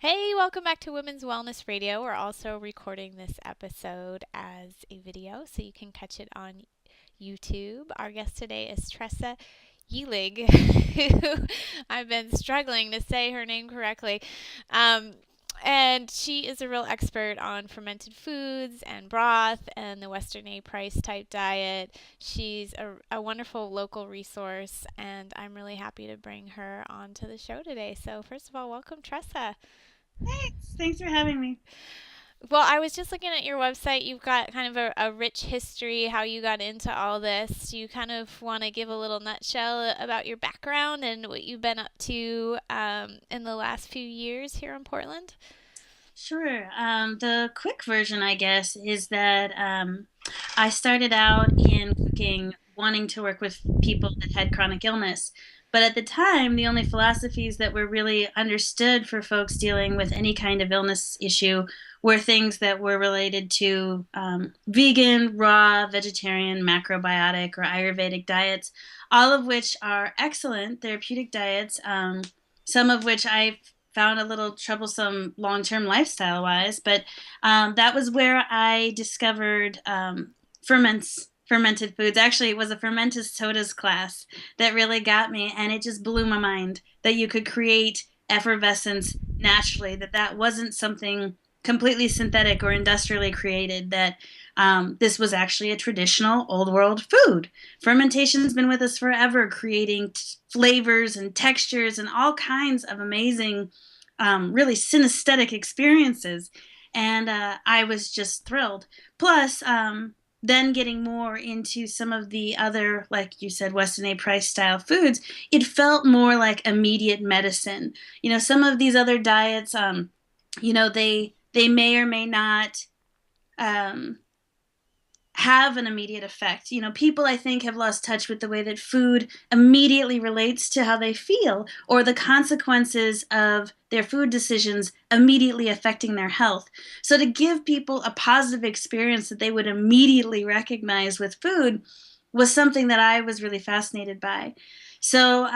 Hey, welcome back to Women's Wellness Radio. We're also recording this episode as a video, so you can catch it on YouTube. Our guest today is Tressa Yellig, who I've been struggling to say her name correctly. Um, and she is a real expert on fermented foods and broth and the Western A price type diet. She's a wonderful local resource, and I'm really happy to bring her onto the show today. So, first of all, welcome, Tressa. Thanks. Thanks for having me. Well, I was just looking at your website. You've got kind of a rich history, how you got into all this. Do you kind of want to give a little nutshell about your background and what you've been up to in the last few years here in Portland? Sure. The quick version, I guess, is that I started out in cooking wanting to work with people that had chronic illness. But at the time, the only philosophies that were really understood for folks dealing with any kind of illness issue were things that were related to vegan, raw, vegetarian, macrobiotic, or Ayurvedic diets, all of which are excellent therapeutic diets, some of which I found a little troublesome long-term lifestyle wise, but that was where I discovered fermented foods. Actually, it was a fermented sodas class that really got me, and it just blew my mind that you could create effervescence naturally, that wasn't something completely synthetic or industrially created, that this was actually a traditional old world food. Fermentation's been with us forever, creating flavors and textures and all kinds of amazing, really synesthetic experiences. And I was just thrilled. Plus, then getting more into some of the other, like you said, Weston A. Price style foods, it felt more like immediate medicine. Some of these other diets, they may or may not um, have an immediate effect. People I think have lost touch with the way that food immediately relates to how they feel or the consequences of their food decisions immediately affecting their health. So to give people a positive experience that they would immediately recognize with food was something that I was really fascinated by. So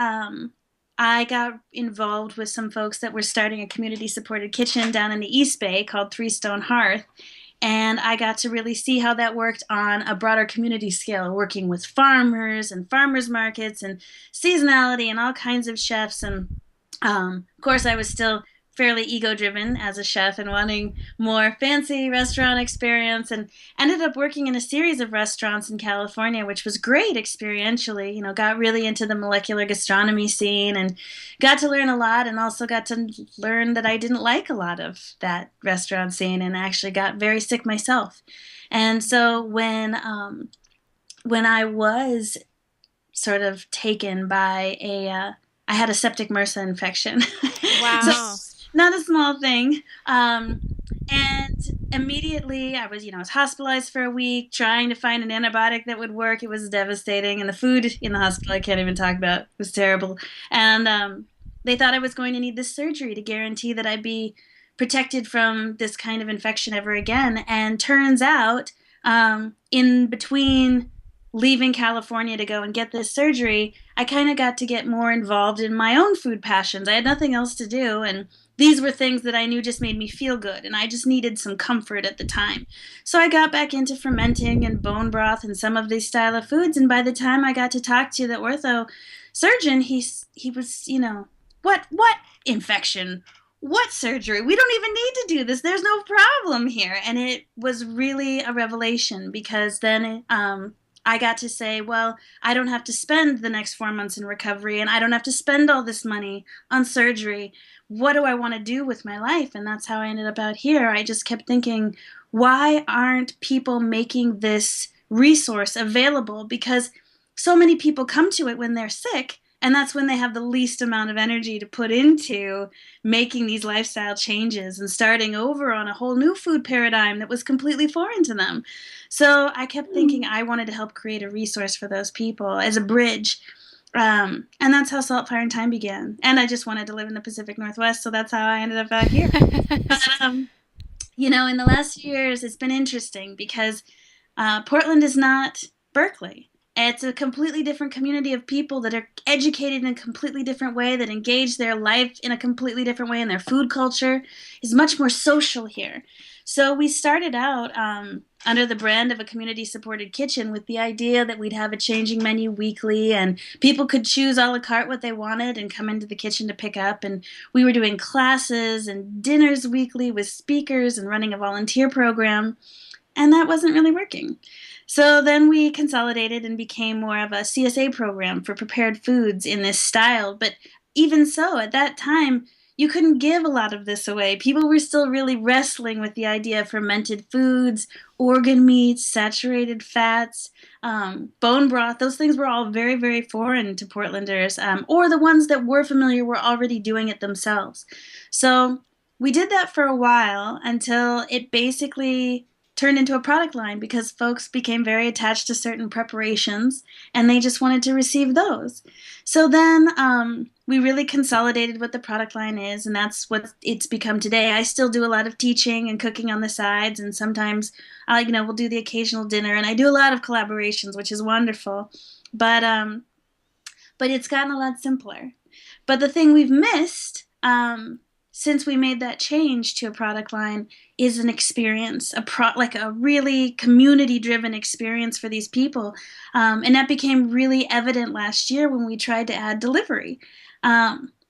I got involved with some folks that were starting a community supported kitchen down in the East Bay called Three Stone Hearth, and I got to really see how that worked on a broader community scale, working with farmers and farmers markets and seasonality and all kinds of chefs. And of course, I was still fairly ego driven as a chef and wanting more fancy restaurant experience, and ended up working in a series of restaurants in California, which was great experientially. Got really into the molecular gastronomy scene and got to learn a lot, and also got to learn that I didn't like a lot of that restaurant scene and actually got very sick myself. And so when I was sort of taken by I had a septic MRSA infection. So Wow. not a small thing. And immediately I was hospitalized for a week trying to find an antibiotic that would work. It was devastating. And the food in the hospital, I can't even talk about, it was terrible. And they thought I was going to need this surgery to guarantee that I'd be protected from this kind of infection ever again. And turns out, in between leaving California to go and get this surgery, I kind of got to get more involved in my own food passions. I had nothing else to do, and these were things that I knew just made me feel good, and I just needed some comfort at the time. So I got back into fermenting and bone broth and some of these style of foods, and by the time I got to talk to the ortho surgeon, he was, what infection? What surgery? We don't even need to do this. There's no problem here. And it was really a revelation because then I got to say, well, I don't have to spend the next 4 months in recovery and I don't have to spend all this money on surgery. What do I want to do with my life? And that's how I ended up out here. I just kept thinking, why aren't people making this resource available? Because so many people come to it when they're sick. And that's when they have the least amount of energy to put into making these lifestyle changes and starting over on a whole new food paradigm that was completely foreign to them. So I kept thinking I wanted to help create a resource for those people as a bridge. And that's how Salt, Fire, and Time began. And I just wanted to live in the Pacific Northwest, so that's how I ended up out here. But, in the last few years, it's been interesting because Portland is not Berkeley. It's a completely different community of people that are educated in a completely different way, that engage their life in a completely different way, and their food culture is much more social here. So we started out under the brand of a community supported kitchen with the idea that we'd have a changing menu weekly and people could choose a la carte what they wanted and come into the kitchen to pick up. And we were doing classes and dinners weekly with speakers and running a volunteer program, and that wasn't really working. So then we consolidated and became more of a CSA program for prepared foods in this style. But even so, at that time, you couldn't give a lot of this away. People were still really wrestling with the idea of fermented foods, organ meats, saturated fats, bone broth. Those things were all very, very foreign to Portlanders, or the ones that were familiar were already doing it themselves. So we did that for a while until it basically turned into a product line because folks became very attached to certain preparations and they just wanted to receive those. So then we really consolidated what the product line is, and that's what it's become today. I still do a lot of teaching and cooking on the sides, and sometimes we'll do the occasional dinner, and I do a lot of collaborations, which is wonderful. But it's gotten a lot simpler. But the thing we've missed since we made that change to a product line is an experience, like a really community-driven experience for these people, and that became really evident last year when we tried to add delivery.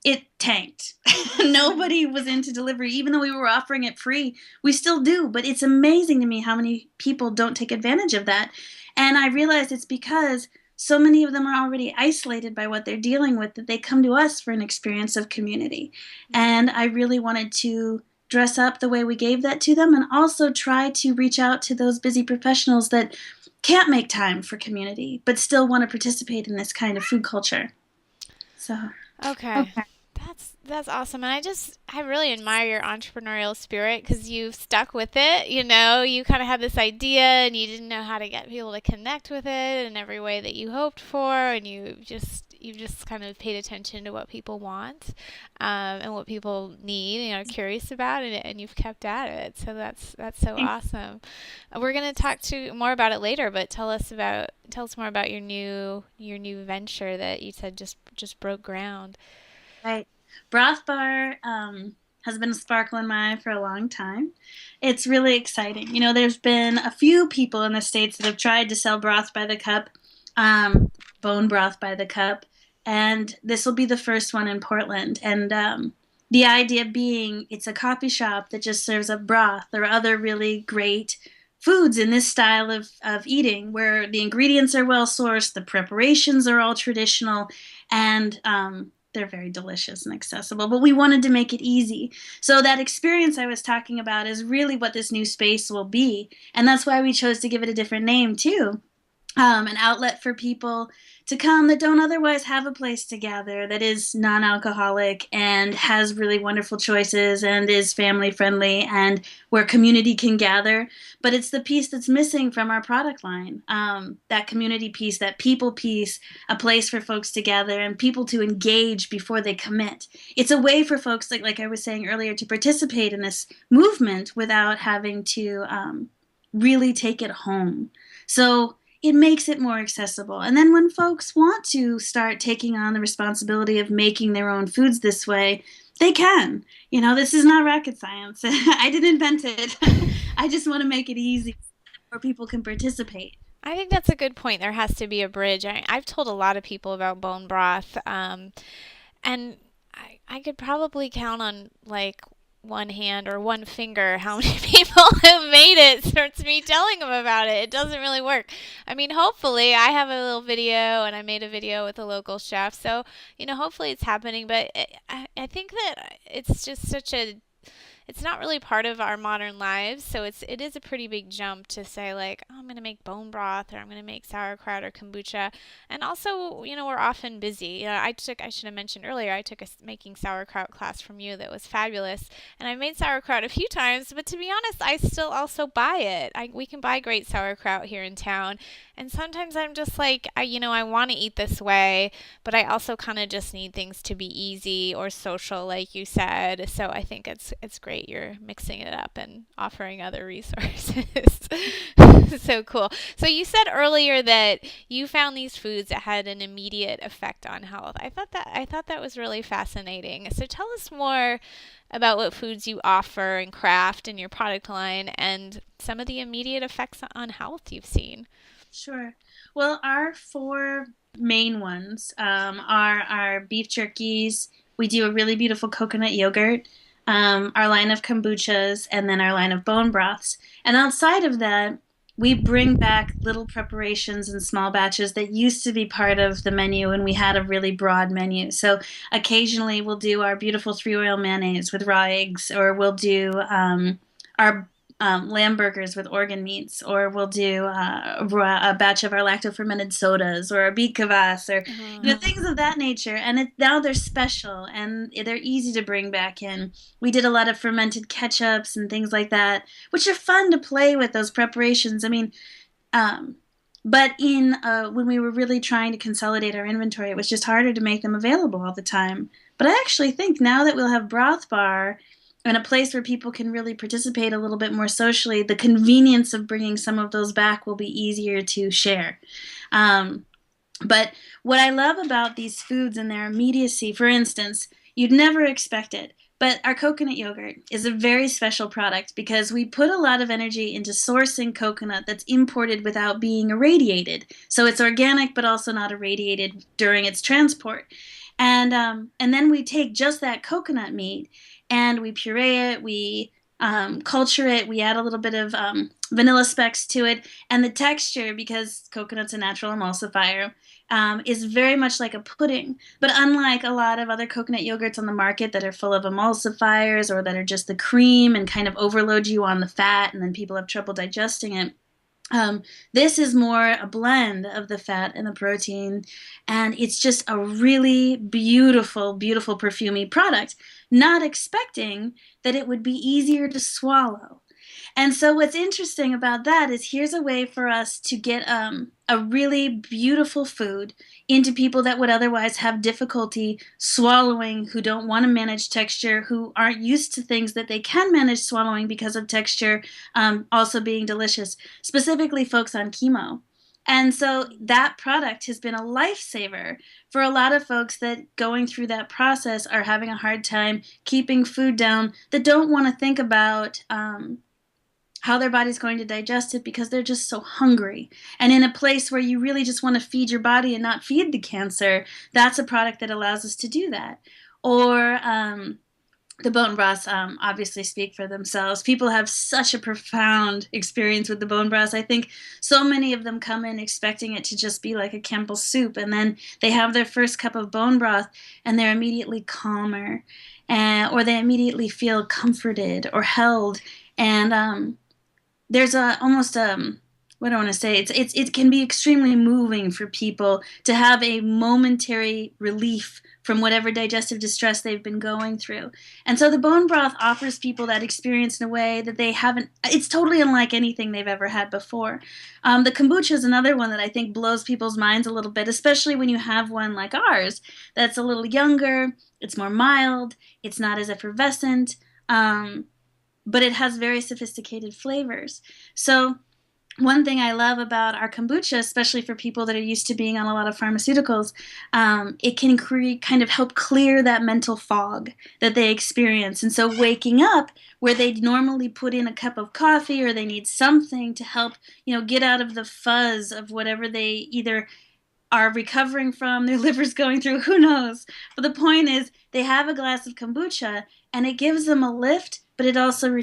It tanked. Nobody was into delivery, even though we were offering it free. We still do, but it's amazing to me how many people don't take advantage of that. And I realized it's because so many of them are already isolated by what they're dealing with that they come to us for an experience of community. And I really wanted to dress up the way we gave that to them and also try to reach out to those busy professionals that can't make time for community but still want to participate in this kind of food culture. So, Okay. That's awesome. And I really admire your entrepreneurial spirit because you've stuck with it. You kind of had this idea and you didn't know how to get people to connect with it in every way that you hoped for, and you've just kind of paid attention to what people want, and what people need, are curious about, and you've kept at it. So that's so awesome. We're gonna talk to more about it later, but tell us more about your new venture that you said just broke ground. right. Broth Bar has been a sparkle in my eye for a long time. It's really exciting. There's been a few people in the States that have tried to sell broth by the cup, bone broth by the cup, and this will be the first one in Portland. And the idea being it's a coffee shop that just serves up broth or other really great foods in this style of eating where the ingredients are well sourced, the preparations are all traditional, and they're very delicious and accessible. But we wanted to make it easy. So that experience I was talking about is really what this new space will be. And that's why we chose to give it a different name, too. An outlet for people to come that don't otherwise have a place to gather, that is non-alcoholic and has really wonderful choices and is family friendly and where community can gather. But it's the piece that's missing from our product line, that community piece, that people piece, a place for folks to gather and people to engage before they commit. It's a way for folks, like I was saying earlier, to participate in this movement without having to really take it home. So it makes it more accessible. And then when folks want to start taking on the responsibility of making their own foods this way, they can. This is not rocket science. I didn't invent it. I just want to make it easy where people can participate. I think that's a good point. There has to be a bridge. I've told a lot of people about bone broth, and I could probably count on like one hand or one finger how many people have made it since me telling them about it. It doesn't really work. I mean, hopefully I have a little video and I made a video with a local chef. So, hopefully it's happening. But I think that it's just it's not really part of our modern lives, so it is a pretty big jump to say like, oh, I'm gonna make bone broth or I'm gonna make sauerkraut or kombucha. And also, we're often busy. I should have mentioned earlier, I took a making sauerkraut class from you that was fabulous, and I made sauerkraut a few times. But to be honest, I still also buy it. We can buy great sauerkraut here in town, and sometimes I'm just like, I want to eat this way, but I also kind of just need things to be easy or social, like you said. So I think it's great you're mixing it up and offering other resources. So so cool. So you said earlier that you found these foods that had an immediate effect on health. I thought that was really fascinating. So tell us more about what foods you offer and craft in your product line and some of the immediate effects on health you've seen. Sure. Well, our four main ones are our beef jerkies. We do a really beautiful coconut yogurt, our line of kombuchas, and then our line of bone broths. And outside of that, we bring back little preparations in small batches that used to be part of the menu, and we had a really broad menu. So occasionally we'll do our beautiful three oil mayonnaise with raw eggs, or we'll do our lamb burgers with organ meats, or we'll do a batch of our lacto fermented sodas, or a beet kvass, or things of that nature. And now they're special and they're easy to bring back in. We did a lot of fermented ketchups and things like that, which are fun to play with those preparations. I mean, um, but in when we were really trying to consolidate our inventory, it was just harder to make them available all the time. But I actually think now that we'll have Broth Bar and a place where people can really participate a little bit more socially, the convenience of bringing some of those back will be easier to share. Um, but what I love about these foods and their immediacy, for instance, you'd never expect it. But our coconut yogurt is a very special product because we put a lot of energy into sourcing coconut that's imported without being irradiated. So it's organic, but also not irradiated during its transport. And then we take just that coconut meat and we puree it, we culture it, we add a little bit of vanilla specks to it, and the texture, because coconut's a natural emulsifier, is very much like a pudding. But unlike a lot of other coconut yogurts on the market that are full of emulsifiers or that are just the cream and kind of overload you on the fat, and then people have trouble digesting it. This is more a blend of the fat and the protein, and it's just a really beautiful, beautiful perfumey product, not expecting that it would be easier to swallow. And so, what's interesting about that is here's a way for us to get a really beautiful food into people that would otherwise have difficulty swallowing, who don't want to manage texture, who aren't used to things that they can manage swallowing because of texture, also being delicious, specifically folks on chemo. And so that product has been a lifesaver for a lot of folks that going through that process are having a hard time keeping food down, that don't want to think about how their body's going to digest it because they're just so hungry. And in a place where you really just want to feed your body and not feed the cancer, that's a product that allows us to do that. Or the bone broths obviously speak for themselves. People have such a profound experience with the bone broths. I think so many of them come in expecting it to just be like a Campbell soup, and then they have their first cup of bone broth and they're immediately calmer, or they immediately feel comforted or held. And there's a almost what do I want to say? It can be extremely moving for people to have a momentary relief from whatever digestive distress they've been going through. And so the bone broth offers people that experience in a way that they haven't, it's totally unlike anything they've ever had before. The kombucha is another one that I think blows people's minds a little bit, especially when you have one like ours that's a little younger, it's more mild, it's not as effervescent, but it has very sophisticated flavors. So one thing I love about our kombucha, especially for people that are used to being on a lot of pharmaceuticals, it can kind of help clear that mental fog that they experience. And so waking up where they'd normally put in a cup of coffee, or they need something to help, get out of the fuzz of whatever they either are recovering from, their liver's going through, who knows. But the point is, they have a glass of kombucha and it gives them a lift, but it also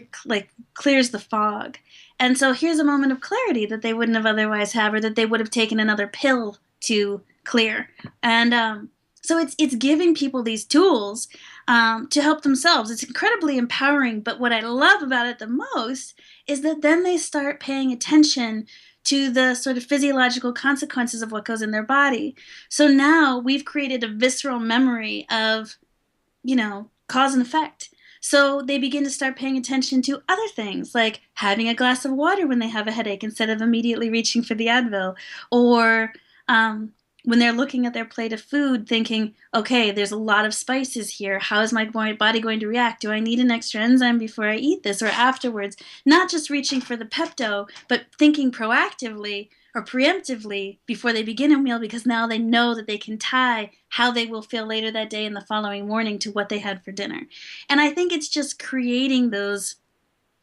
clears the fog. And so here's a moment of clarity that they wouldn't have otherwise have, or that they would have taken another pill to clear. And so it's giving people these tools to help themselves. It's incredibly empowering. But what I love about it the most is that then they start paying attention to the sort of physiological consequences of what goes in their body. So now we've created a visceral memory of, cause and effect. So they begin to start paying attention to other things, like having a glass of water when they have a headache instead of immediately reaching for the Advil, or when they're looking at their plate of food thinking, okay, there's a lot of spices here. How is my body going to react? Do I need an extra enzyme before I eat this or afterwards? Not just reaching for the Pepto, but thinking proactively or preemptively before they begin a meal, because now they know that they can tie how they will feel later that day and the following morning to what they had for dinner. And I think it's just creating those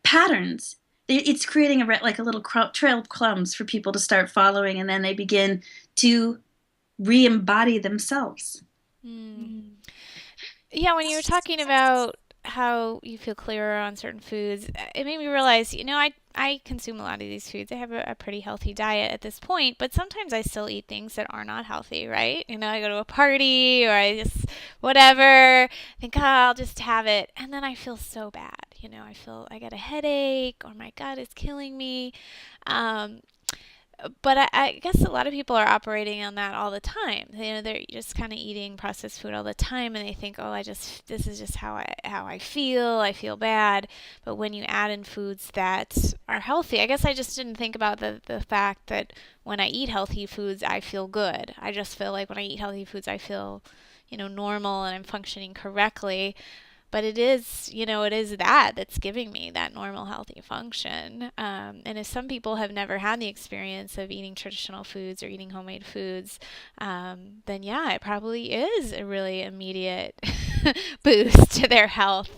patterns. It's creating like a little trail of crumbs for people to start following, and then they begin to re-embody themselves. Mm. Yeah, when you were talking about how you feel clearer on certain foods, it made me realize, I consume a lot of these foods. I have a pretty healthy diet at this point, but sometimes I still eat things that are not healthy, right? I go to a party or I just, whatever, think, oh, I'll just have it. And then I feel so bad. I get a headache or my gut is killing me. Um, but I guess a lot of people are operating on that all the time. They're just kind of eating processed food all the time, and they think, "Oh, this is just how I feel. I feel bad." But when you add in foods that are healthy, I guess I just didn't think about the fact that when I eat healthy foods, I feel good. I just feel like when I eat healthy foods, I feel, normal and I'm functioning correctly. But it is that's giving me that normal, healthy function. And if some people have never had the experience of eating traditional foods or eating homemade foods, then yeah, it probably is a really immediate boost to their health.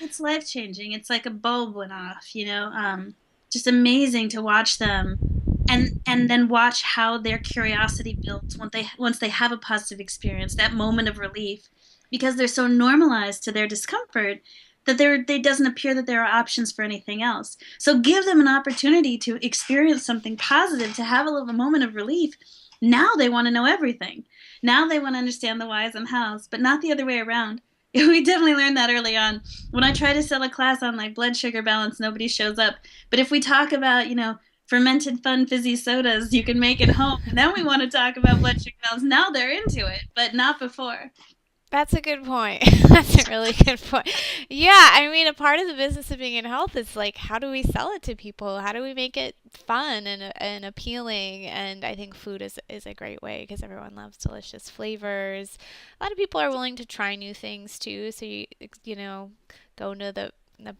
It's life changing. It's like a bulb went off, just amazing to watch them, and then watch how their curiosity builds once they have a positive experience, that moment of relief, because they're so normalized to their discomfort that they doesn't appear that there are options for anything else. So give them an opportunity to experience something positive, to have a little moment of relief. Now they want to know everything. Now they want to understand the whys and hows, but not the other way around. We definitely learned that early on. When I try to sell a class on like blood sugar balance, nobody shows up. But if we talk about, fermented fun fizzy sodas you can make at home, then we want to talk about blood sugar balance. Now they're into it, but not before. That's a good point. That's a really good point. Yeah, I mean, a part of the business of being in health is like, how do we sell it to people? How do we make it fun and appealing? And I think food is a great way because everyone loves delicious flavors. A lot of people are willing to try new things too. So go into the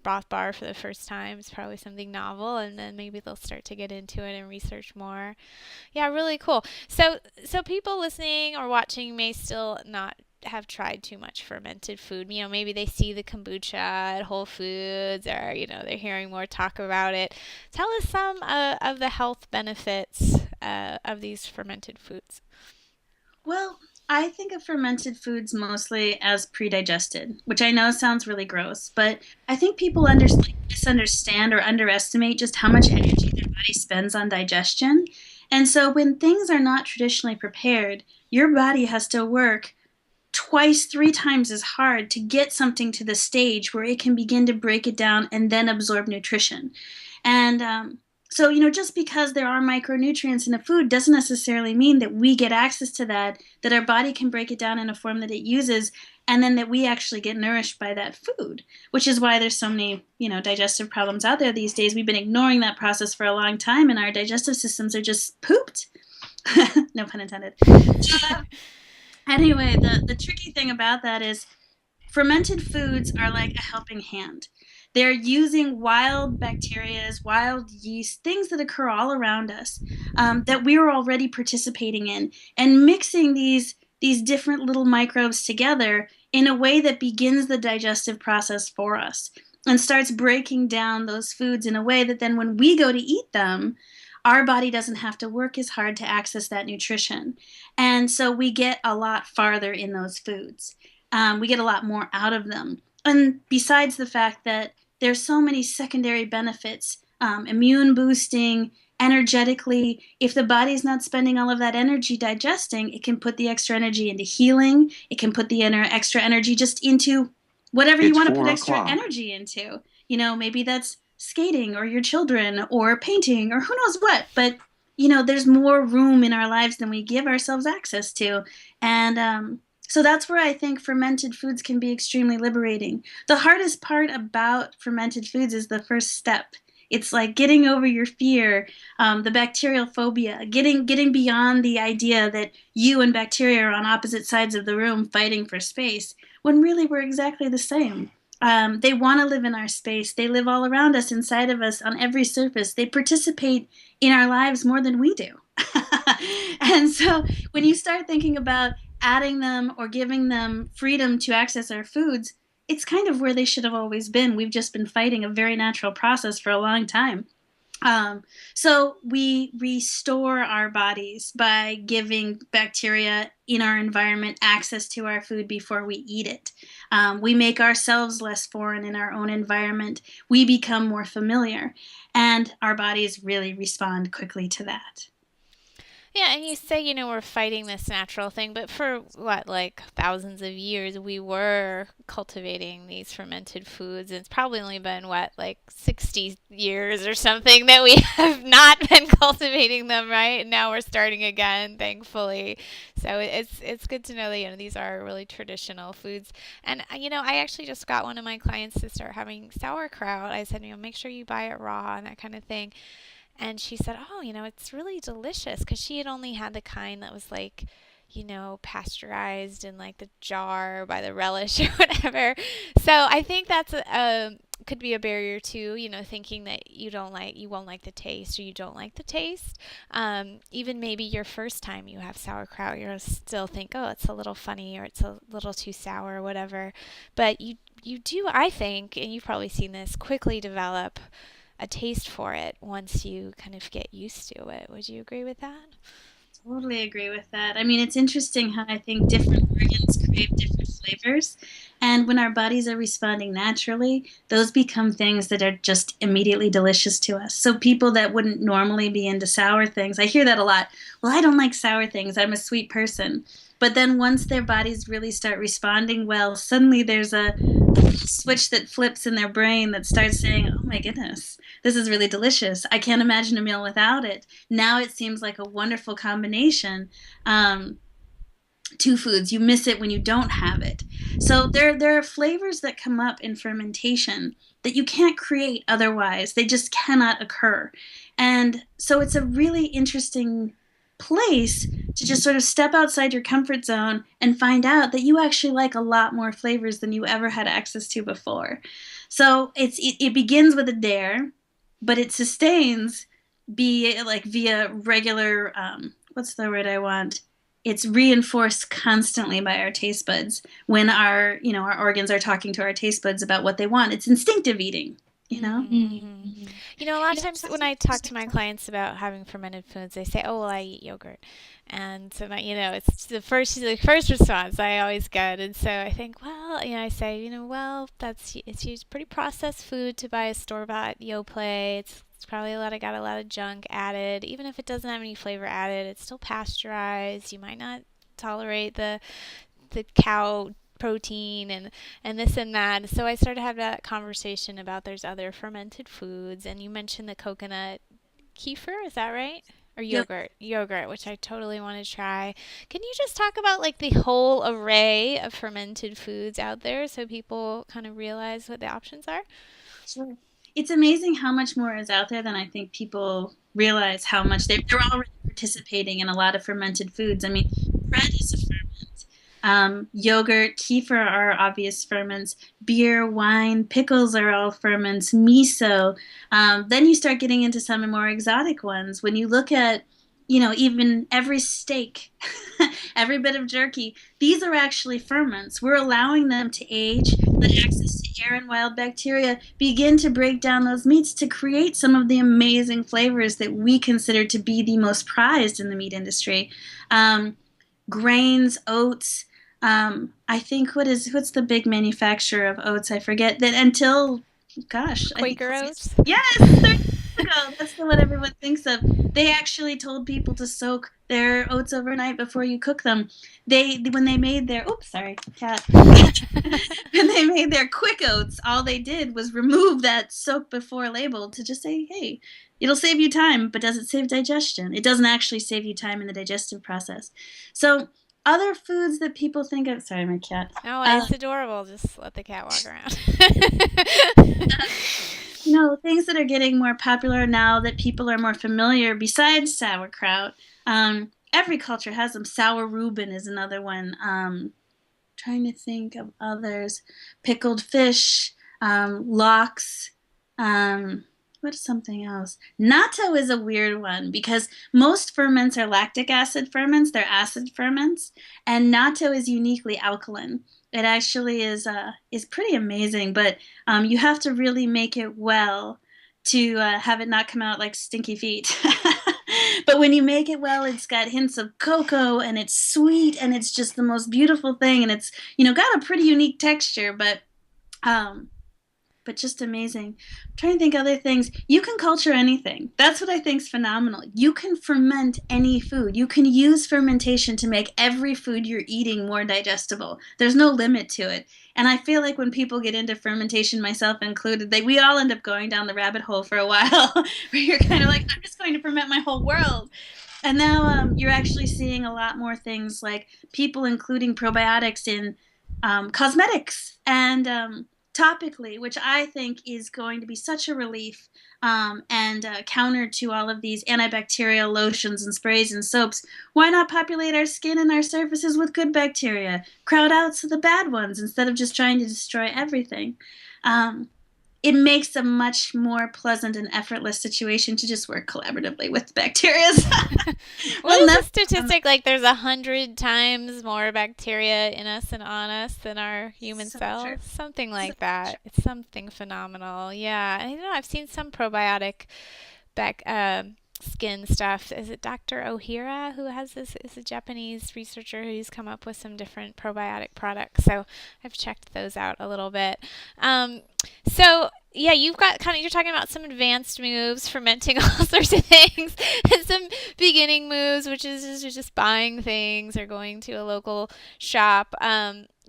broth bar for the first time is probably something novel, and then maybe they'll start to get into it and research more. Yeah, really cool. So people listening or watching may still not have tried too much fermented food. Maybe they see the kombucha at Whole Foods, or they're hearing more talk about it. Tell us some of the health benefits of these fermented foods. Well, I think of fermented foods mostly as pre-digested, which I know sounds really gross, but I think people misunderstand or underestimate just how much energy their body spends on digestion. And so when things are not traditionally prepared, your body has to work twice, three times as hard to get something to the stage where it can begin to break it down and then absorb nutrition. And so, just because there are micronutrients in a food doesn't necessarily mean that we get access to that our body can break it down in a form that it uses, and then that we actually get nourished by that food, which is why there's so many, digestive problems out there these days. We've been ignoring that process for a long time, and our digestive systems are just pooped. No pun intended. Anyway, the tricky thing about that is fermented foods are like a helping hand. They're using wild bacterias, wild yeast, things that occur all around us, that we're already participating in, and mixing these different little microbes together in a way that begins the digestive process for us and starts breaking down those foods in a way that then when we go to eat them, our body doesn't have to work as hard to access that nutrition. And so we get a lot farther in those foods. We get a lot more out of them. And besides the fact that there's so many secondary benefits, immune boosting, energetically, if the body's not spending all of that energy digesting, it can put the extra energy into healing. It can put the extra energy just into whatever you want to put extra energy into. Maybe that's skating or your children or painting or who knows what. But, there's more room in our lives than we give ourselves access to. And so that's where I think fermented foods can be extremely liberating. The hardest part about fermented foods is the first step. It's like getting over your fear, the bacterial phobia, getting beyond the idea that you and bacteria are on opposite sides of the room fighting for space, when really we're exactly the same. They want to live in our space. They live all around us, inside of us, on every surface. They participate in our lives more than we do. And so when you start thinking about adding them or giving them freedom to access our foods, it's kind of where they should have always been. We've just been fighting a very natural process for a long time. So we restore our bodies by giving bacteria in our environment access to our food before we eat it. We make ourselves less foreign in our own environment. We become more familiar, and our bodies really respond quickly to that. Yeah, and you say, we're fighting this natural thing, but for what, like thousands of years, we were cultivating these fermented foods. And it's probably only been, what, like 60 years or something that we have not been cultivating them, right? And now we're starting again, thankfully. So it's good to know that, these are really traditional foods. And, I actually just got one of my clients to start having sauerkraut. I said, make sure you buy it raw and that kind of thing. And she said, "Oh, it's really delicious," because she had only had the kind that was like, pasteurized in like the jar by the relish or whatever. So I think that's could be a barrier too, thinking that you won't like the taste or you don't like the taste. Even maybe your first time you have sauerkraut, you'll still think, oh, it's a little funny or it's a little too sour or whatever. But you do, I think, and you've probably seen this, quickly develop a taste for it once you kind of get used to it. Would you agree with that? Totally agree with that. I mean, it's interesting how I think different organs crave different flavors. And when our bodies are responding naturally, those become things that are just immediately delicious to us. So, people that wouldn't normally be into sour things, I hear that a lot. Well, I don't like sour things. I'm a sweet person. But then once their bodies really start responding well, suddenly there's a switch that flips in their brain that starts saying, oh my goodness, this is really delicious. I can't imagine a meal without it. Now it seems like a wonderful combination. Two foods, you miss it when you don't have it. So there are flavors that come up in fermentation that you can't create otherwise. They just cannot occur. And so it's a really interesting place to just sort of step outside your comfort zone and find out that you actually like a lot more flavors than you ever had access to before. So it begins with a dare, but it sustains be like via regular what's the word I want? It's reinforced constantly by our taste buds when our organs are talking to our taste buds about what they want. It's instinctive eating, you know. Mm-hmm. A lot of times when I talk to my clients about having fermented foods, they say, "Oh, well, I eat yogurt," and so it's the first response I always get, and so I think, well, I say, well, it's used pretty processed food to buy a store bought Yoplait. It's probably got a lot of junk added, even if it doesn't have any flavor added. It's still pasteurized. You might not tolerate the cow protein and this and that. So I started to have that conversation about there's other fermented foods, and you mentioned the coconut kefir, is that right? Or Yep. yogurt, which I totally want to try. Can you just talk about like the whole array of fermented foods out there so people kind of realize what the options are? Sure. It's amazing how much more is out there than I think people realize how much they're already participating in a lot of fermented foods. I mean, bread is a ferment. Yogurt, kefir are obvious ferments. Beer, wine, pickles are all ferments. Miso. Then you start getting into some more exotic ones. When you look at, even every steak, every bit of jerky, these are actually ferments. We're allowing them to age, let access to air and wild bacteria begin to break down those meats to create some of the amazing flavors that we consider to be the most prized in the meat industry. Um, Grains, oats. I think what's the big manufacturer of oats? I forget that until, gosh, I think Quaker oats? yes, 30 years ago. That's the one everyone thinks of. They actually told people to soak their oats overnight before you cook them. When they made their oops, sorry, cat. When they made their quick oats, all they did was remove that soak before label to just say, hey, it'll save you time, but does it save digestion? It doesn't actually save you time in the digestive process. So other foods that people think of, sorry, my cat. Oh, it's adorable. Just let the cat walk around. things that are getting more popular now that people are more familiar besides sauerkraut. Every culture has them. Sour Reuben is another one. Trying to think of others. Pickled fish, lox. Um, what is something else? Natto is a weird one because most ferments are lactic acid ferments, they're acid ferments, and natto is uniquely alkaline. It actually is pretty amazing, but you have to really make it well to have it not come out like stinky feet. But when you make it well, it's got hints of cocoa and it's sweet and it's just the most beautiful thing, and it's got a pretty unique texture, um, but just amazing. I'm trying to think other things. You can culture anything. That's what I think is phenomenal. You can ferment any food. You can use fermentation to make every food you're eating more digestible. There's no limit to it. And I feel like when people get into fermentation, myself included, we all end up going down the rabbit hole for a while, where you're kind of like, I'm just going to ferment my whole world. And now you're actually seeing a lot more things like people including probiotics in cosmetics and topically, which I think is going to be such a relief and counter to all of these antibacterial lotions and sprays and soaps. Why not populate our skin and our surfaces with good bacteria? Crowd out the bad ones instead of just trying to destroy everything. Um, it makes a much more pleasant and effortless situation to just work collaboratively with the bacteria. What We'll is the never. statistic? Like there's 100 times more bacteria in us and on us than our human So true. cells. Something So like that. It's something phenomenal. Yeah. And I've seen some probiotic back skin stuff. Is it Dr. Ohira who has this? Is a Japanese researcher who's come up with some different probiotic products. So I've checked those out a little bit. Um, so yeah, you've got kind of you're talking about some advanced moves, fermenting all sorts of things, and some beginning moves, which is just buying things or going to a local shop.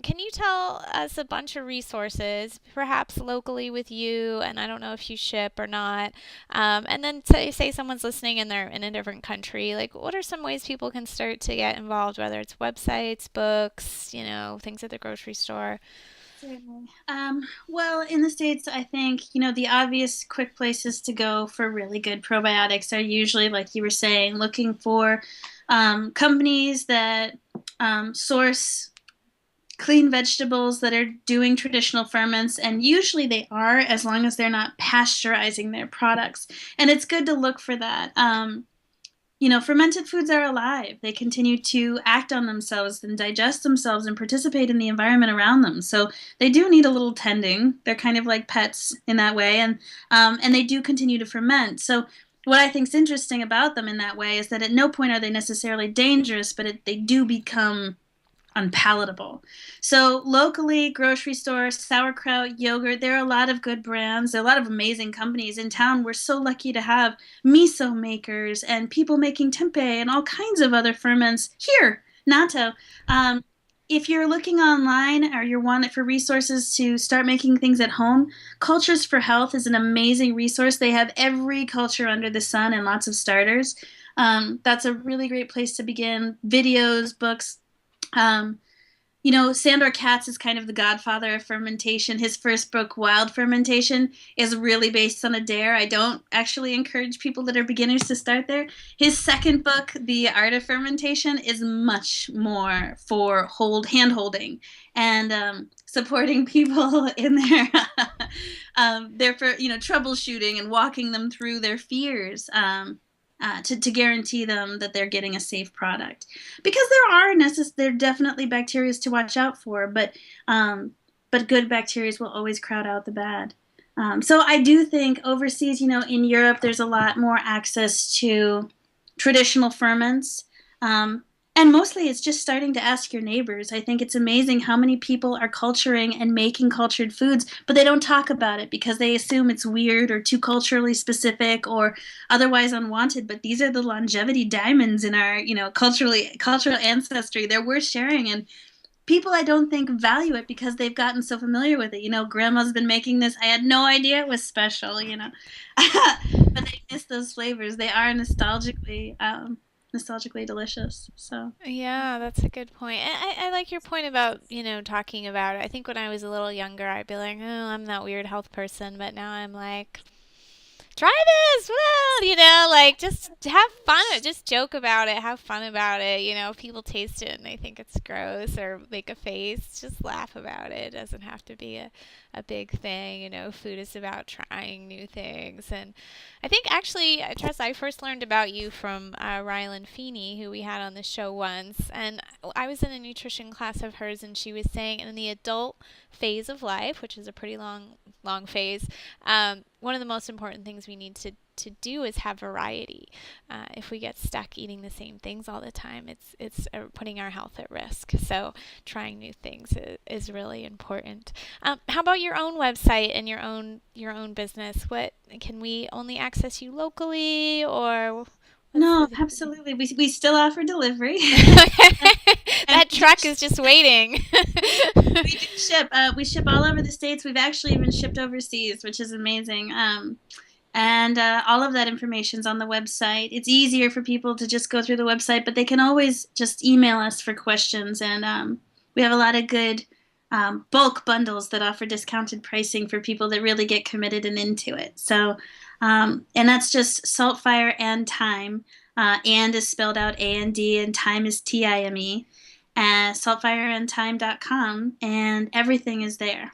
Can you tell us a bunch of resources, perhaps locally with you? And I don't know if you ship or not. And then say someone's listening and they're in a different country. Like, what are some ways people can start to get involved? Whether it's websites, books, things at the grocery store. Certainly. Well, in the States, I think, the obvious quick places to go for really good probiotics are usually, like you were saying, looking for companies that source clean vegetables that are doing traditional ferments, and usually they are, as long as they're not pasteurizing their products. And it's good to look for that. Fermented foods are alive. They continue to act on themselves and digest themselves and participate in the environment around them. So they do need a little tending. They're kind of like pets in that way, and they do continue to ferment. So what I think is interesting about them in that way is that at no point are they necessarily dangerous, but they do become unpalatable. So locally, grocery stores, sauerkraut, yogurt, there are a lot of good brands. There are a lot of amazing companies in town. We're so lucky to have miso makers and people making tempeh and all kinds of other ferments here. Natto. If you're looking online or you're wanting for resources to start making things at home, Cultures for Health is an amazing resource. They have every culture under the sun and lots of starters. That's a really great place to begin. Videos, books, um, Sandor Katz is kind of the godfather of fermentation. His first book, Wild Fermentation, is really based on a dare. I don't actually encourage people that are beginners to start there. His second book, The Art of Fermentation, is much more for hand holding and supporting people in their troubleshooting and walking them through their fears. To guarantee them that they're getting a safe product, because there are definitely bacteria to watch out for, but good bacteria will always crowd out the bad. So I do think overseas, in Europe, there's a lot more access to traditional ferments. And mostly it's just starting to ask your neighbors. I think it's amazing how many people are culturing and making cultured foods, but they don't talk about it because they assume it's weird or too culturally specific or otherwise unwanted. But these are the longevity diamonds in our, cultural ancestry. They're worth sharing, and people I don't think value it because they've gotten so familiar with it. Grandma's been making this. I had no idea it was special. But they miss those flavors. They are nostalgically delicious. So Yeah, that's a good point. And I like your point about, talking about it. I think when I was a little younger, I'd be like, oh, I'm that weird health person. But now I'm like, try this. Well, like just have fun. Just joke about it. Have fun about it. If people taste it and they think it's gross or make a face, just laugh about it. It doesn't have to be a big thing. Food is about trying new things. And I think actually, Tressa, I first learned about you from Rylan Feeney, who we had on the show once. And I was in a nutrition class of hers, and she was saying in the adult phase of life, which is a pretty long phase, one of the most important things we need to do is have variety. If we get stuck eating the same things all the time, it's putting our health at risk. So trying new things is really important. How about your own website and your own business? What can we only access you locally, or what's No, the absolutely. We still offer delivery. And that truck is just waiting. we do ship. We ship all over the states. We've actually even shipped overseas, which is amazing. And all of that information's on the website. It's easier for people to just go through the website, but they can always just email us for questions. And we have a lot of good bulk bundles that offer discounted pricing for people that really get committed and into it. So, and that's just salt, fire, and thyme. And is spelled out A-N-D, and thyme is T-I-M-E. Saltfireandthyme.com, and everything is there.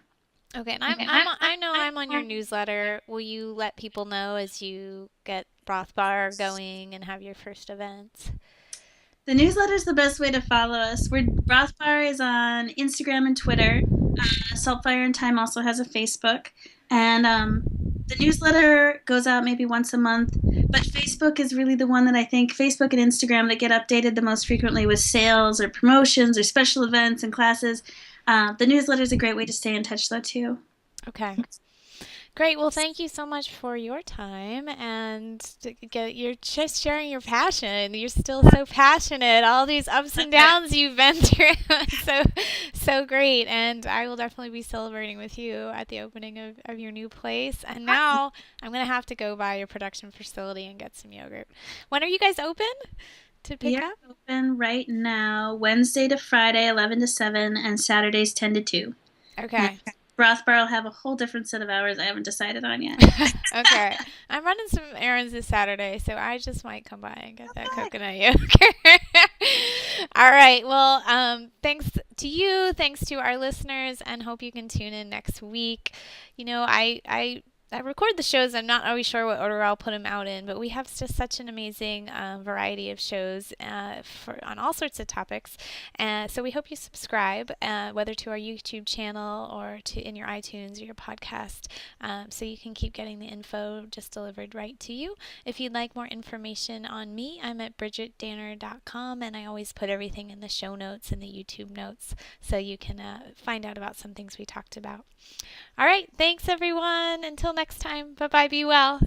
Okay, and I know I'm on your I'm newsletter. Will you let people know as you get Broth Bar going and have your first events? The newsletter is the best way to follow us. Broth Bar is on Instagram and Twitter. Saltfire and Time also has a Facebook, and the newsletter goes out maybe once a month. But Facebook is really the one that I think, Facebook and Instagram, that get updated the most frequently with sales or promotions or special events and classes. The newsletter is a great way to stay in touch, though, too. Okay. Great. Well, thank you so much for your time and you're just sharing your passion. You're still so passionate. All these ups and downs you've been through. So great. And I will definitely be celebrating with you at the opening of your new place. And now I'm going to have to go by your production facility and get some yogurt. When are you guys open to We pick are up? open right now, Wednesday to Friday, 11 to 7, and Saturdays, 10 to 2. And Okay. Broth Bar will have a whole different set of hours I haven't decided on yet. Okay. I'm running some errands this Saturday, so I just might come by and get that coconut yogurt. All right. Well, thanks to you, thanks to our listeners, and hope you can tune in next week. I record the shows. I'm not always sure what order I'll put them out in, but we have just such an amazing variety of shows on all sorts of topics. So we hope you subscribe, whether to our YouTube channel or to in your iTunes or your podcast, so you can keep getting the info just delivered right to you. If you'd like more information on me, I'm at bridgetdanner.com, and I always put everything in the show notes and the YouTube notes so you can find out about some things we talked about. All right. Thanks, everyone. Until next time. Bye bye. Be well.